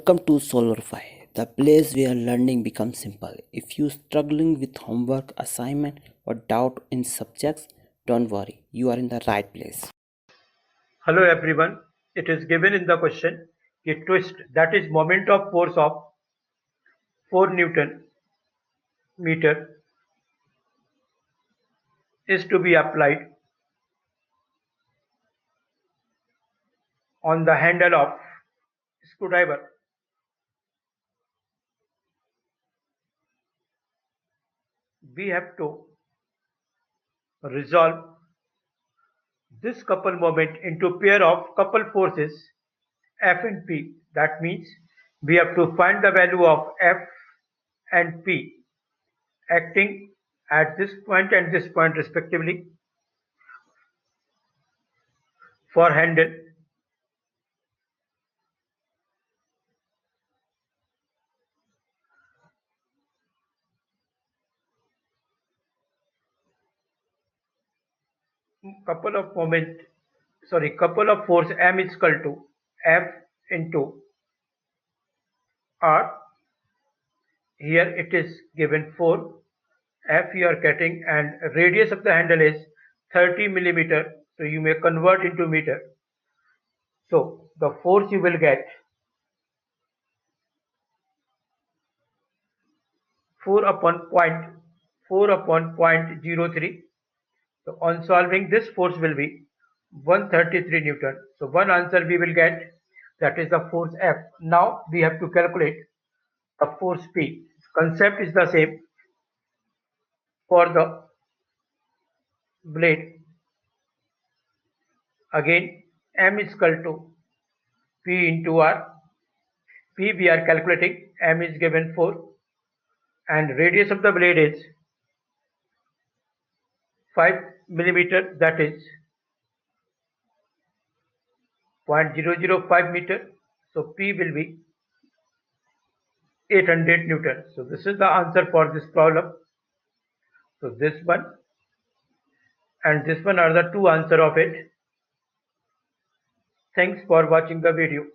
Welcome to solverfy, the place where learning becomes simple. If you're struggling with homework, assignment, or doubt in subjects, don't worry, you are in the right place. Hello everyone, it is given in the question, a twist that is moment of force of 4 Newton meter is to be applied on the handle of screwdriver. We have to resolve this couple moment into pair of couple forces F and P. That means we have to find the value of F and P acting at this point and this point respectively for handle. Couple of force M is equal to F into R. Here it is given 4 F you are getting, and radius of the handle is 30 millimeter, so you may convert into meter. So the force you will get 4 upon 0.03. So on solving, this force will be 133 Newton. So one answer we will get, that is the force F. Now we have to calculate the force P. Concept is the same for the blade. Again, M is equal to P into R. P we are calculating, M is given 4, and radius of the blade is 5 millimeter, that is 0.005 meter. So P will be 800 Newton. So this is the answer for this problem. So this one and this one are the two answer of it. Thanks for watching the video.